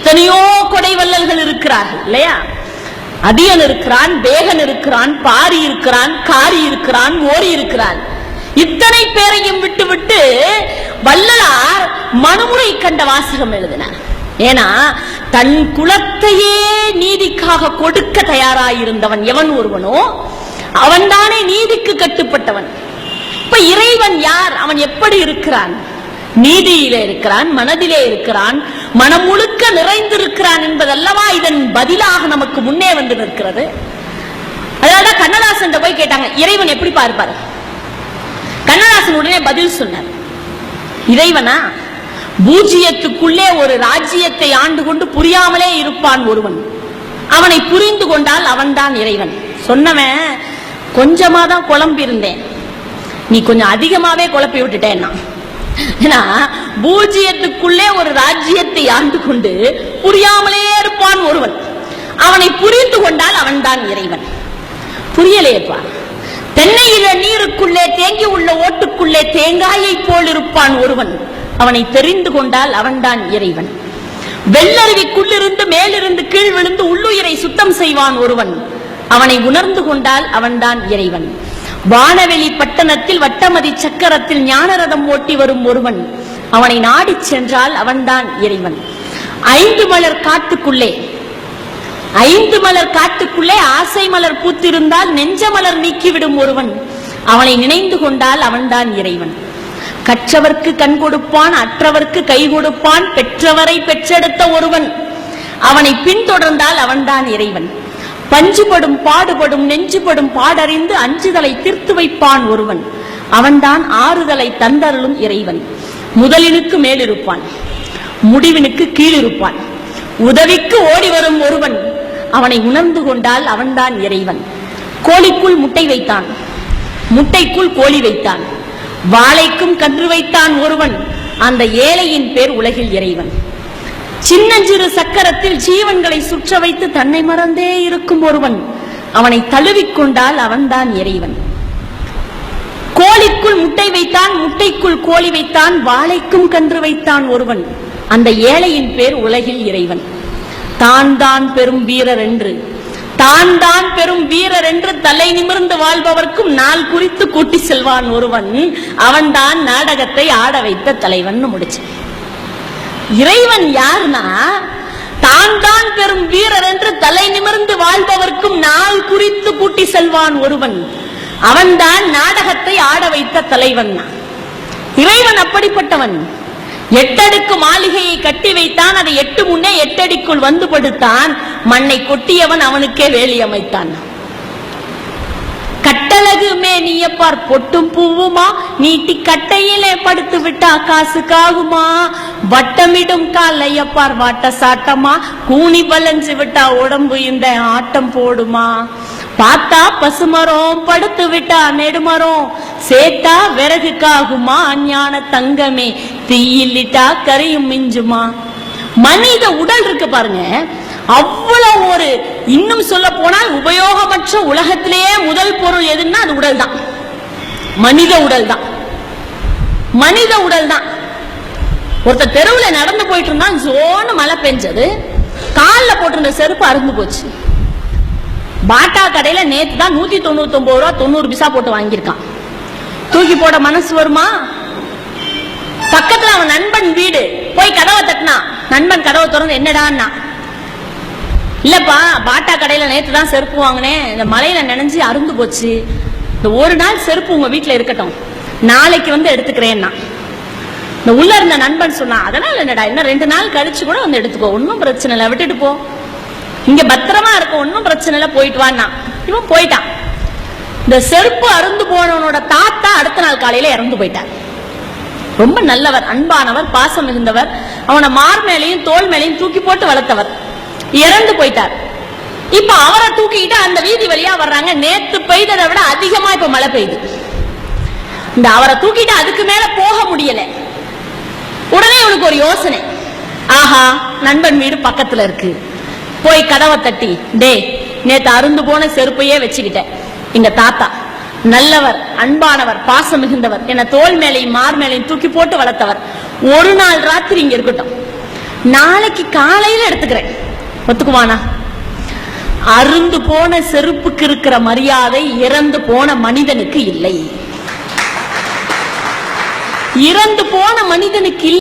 எத்தனையோ கொடை வள்ளல்கள் இருக்கிறார்கள் இல்லையா? அதியன் இருக்கிறான், பேகன் இருக்கிறான், பாரி இருக்கிறான், காரி இருக்கிறான், ஓரி இருக்கிறான். இத்தனை பேரையும் விட்டு விட்டு வள்ளலார் மனுமுறை கண்ட வாசகம் எழுதினார். ஏன்னா தன் குலத்தையே நீதிக்காக கொடுக்க தயாராயிருந்தவன் எவன் ஒருவனோ அவன்தானே நீதிக்கு கட்டுப்பட்டவன். இப்ப இறைவன் யார்? அவன் எப்படி இருக்கிறான்? நீதியிலே இருக்கிறான், மனதிலே இருக்கிறான், மனம் முழுக்க நிறைந்திருக்கிறான் என்பதல்லவா இதன் பதிலாக நமக்கு முன்னே வந்து நிற்கிறது. அதனால கண்ணதாசன் போய் கேட்டாங்க, இறைவன் எப்படி பார்ப்பார்? கண்ணதாசன் உடனே பதில் சொன்னார், இறைவனா பூஜ்ஜியத்துக்குள்ளே ஒரு ராஜ்யத்தை ஆண்டு கொண்டு புரியாமலே இருப்பான் ஒருவன். அவனை புரிந்து கொண்டால் அவன்தான் இறைவன். சொன்னவன் கொஞ்சமா தான் குழம்பி இருந்தேன், நீ கொஞ்சம் அதிகமாவே குழப்பி விட்டுட்டேன்னா. ஏன்னா பூஜ்ஜியத்துக்குள்ளே ஒரு ராஜ்யத்தை ஆண்டு கொண்டு புரியாமலே இருப்பான் ஒருவன். அவனை புரிந்து கொண்டால் அவன்தான் இறைவன். புரியலையப்பா. தென்னையில நீருக்குள்ளே தேங்கி உள்ள ஓட்டுக்குள்ளே தேங்காயை போல் இருப்பான் ஒருவன். அவனை தெரிந்து கொண்டால் அவன்தான் இறைவன். வெள்ளருவிக்குள்ளிருந்து மேலிருந்து கீழ் விழுந்து உள்ளுயிரை சுத்தம் செய்வான் ஒருவன். அவனை உணர்ந்து கொண்டால் அவன்தான் இறைவன். வானவெளி பட்டணத்தில் வட்டமதி சக்கரத்தில் ஞானரதம் ஓட்டி வரும் ஒருவன். அவனை நாடி சென்றால் அவன்தான் இறைவன். 5 மலர் காட்டுக்குள்ளே ஆசை மலர் பூத்திருந்தால் நெஞ்ச மலர் நீக்கிவிடும் ஒருவன். அவனை நினைந்து கொண்டால் அவன்தான் இறைவன். கற்றவர்க்கு கண் கொடுப்பான், அற்றவர்க்கு கை கொடுப்பான், பெற்றவரை பெற்றெடுத்த ஒருவன். அவனை பின்தொடர்ந்தால் அவன்தான் இறைவன். பஞ்சுபடும் பாடுபடும் நெஞ்சுபடும் பாடறிந்து அஞ்சுதலை தீர்த்து வைப்பான் ஒருவன். அவன்தான் ஆறுதலை தந்தருளும் இறைவன். முதலினுக்கு மேலிருப்பான், முடிவினுக்கு கீழிருப்பான், உதவிக்கு ஓடி வரும் ஒருவன். அவனை உணர்ந்து கொண்டால் அவன்தான் இறைவன். கோழிக்குள் முட்டை வைத்தான், முட்டைக்குள் கோழி வைத்தான், வாழைக்கும் கன்று வைத்தான் ஒருவன். அந்த ஏழையின் பேர் உலகில் இறைவன். சின்னஞ்சிறு சக்கரத்தில் ஜீவன்களை சுற்ற வைத்து தன்னை மறந்தே இருக்கும் ஒருவன். அவனை தழுவிக்கொண்டால் அவன்தான் இறைவன். கோழிக்குள் முட்டை வைத்தான், முட்டைக்குள் கோழி வைத்தான், வாழைக்கும் கன்று வைத்தான் ஒருவன். அந்த ஏழையின் பேர் உலகில் இறைவன். தான் தான் பெரும் வீரர் என்று தலை நிமிர்ந்து வாழ்பவர்க்கும் நாள் குறித்து கூட்டி செல்வான் ஒருவன். அவன்தான் நாடகத்தை ஆட வைத்த தலைவன் முடிச்சு. இறைவன் யாருன்னா, தான் தான் பெரும் வீரர் என்று தலை நிமிர்ந்து வாழ்பவர்க்கும் நாள் குறித்து கூட்டி செல்வான் ஒருவன். அவன்தான் நாடகத்தை ஆட வைத்த தலைவன். இறைவன் அப்படிப்பட்டவன். 8 அடுக்கு மாளிகையை கட்டி வைத்தான், அதை 8 முன்னே 8 அடிக்குள் வந்து படுத்தான். மண்ணை கொட்டியவன் அவனுக்கே வேலி அமைத்தான். கட்டழகு மேனியப்பார் பொட்டும் பூவுமா, நீட்டி கட்டையிலே படுத்து விட்டா காசுக்காகுமா, வட்டமிடும் காலையப்பார் வாட்ட சாட்டமா, கூனி பலஞ்சு விட்டா உடம்பு இந்த ஆட்டம் போடுமா, பார்த்தா பசுமரம் படுத்து விட்டா நெடுமரம், சேத்தா விறகுக்காகுமா அஞ்ஞான தங்கமே, தீயிலிட்டா கரையும் மிஞ்சுமா. மனித உடல் இருக்கு பாருங்க, அவ்வளவு ஒரு, இன்னும் சொல்ல போனால் உபயோகமற்ற உலகத்திலேயே முதல் பொருள் எதுன்னா அது உடல் தான். மனித உடல் தான். ஒருத்தர் தெருவில் நடந்து போயிட்டு இருந்தா, ஜோன்னு மழை பெஞ்சது, காலில் போட்டிருந்த செருப்பு அறுந்து போச்சு. பாட்டா கடையில நேத்து தான் 199 ரூபா 90 பைசா போட்டு வாங்கியிருக்கான். தூக்கி போட மனசு வருமா? பக்கத்துல அவன் நண்பன் வீடு, போய் கதவை தட்டினா, நண்பன் கதவை திறந்து என்னடான்னா, இல்லப்பா பாட்டா கடையில நேத்து தான் செருப்பு வாங்கினேன், இந்த மலையில நினைஞ்சு அருந்து போச்சு, இந்த ஒரு நாள் செருப்பு உங்க வீட்டுல இருக்கட்டும், நாளைக்கு வந்து எடுத்துக்கிறேன்னா. இந்த உள்ள இருந்த நண்பன் சொன்னா, அதனால என்னடா, இன்னும் 2 நாள் கழிச்சு கூட வந்து எடுத்துக்கோ, ஒன்னும் பிரச்சனை இல்லை, விட்டுட்டு போ, இங்க பத்திரமா இருக்கும், ஒன்னும் பிரச்சனை இல்லை, போயிட்டு வான்னா. இவன் போயிட்டான். இந்த செருப்பு அருந்து போனவனோட தாத்தா அடுத்த நாள் காலையில இறந்து போயிட்டார். ரொம்ப நல்லவர், அன்பானவர், பாசம் மிகுந்தவர், அவனை மார் மேலையும் தோல் மேலையும் தூக்கி போட்டு வளர்த்தவர், இறந்து போயிட்டார். இப்ப அவரை தூக்கிட்டு அந்த வீதி வழியா வர்றாங்க. நேத்து பெய்ததை விட அதிகமா இப்ப மழை பெய்யுது. இந்த அவரை தூக்கிட்டு அதுக்கு மேல போக முடியல. உடனே இவனுக்கு ஒரு யோசனை, ஆஹா நண்பன் வீடு பக்கத்துல இருக்கு, போய் கதவை தட்டி, டே நேத்து அருந்து போன செருப்பையே வச்சுக்கிட்டேன், எங்க தாத்தா நல்லவர், அன்பானவர், பாசம் மிகுந்தவர், என்ன தோல் மேலையும் மார் மேலையும் தூக்கி போட்டு வளர்த்தவர், ஒரு நாள் ராத்திரி இங்க இருக்கட்டும், நாளைக்கு காலையில எடுத்துக்கிறேன், ஒத்துக்குவானா? அருந்து போன செருப்புக்கு இருக்கிற மரியாதை இறந்து போன மனிதனுக்கு இல்லை. இறந்து போன மனிதனுக்கு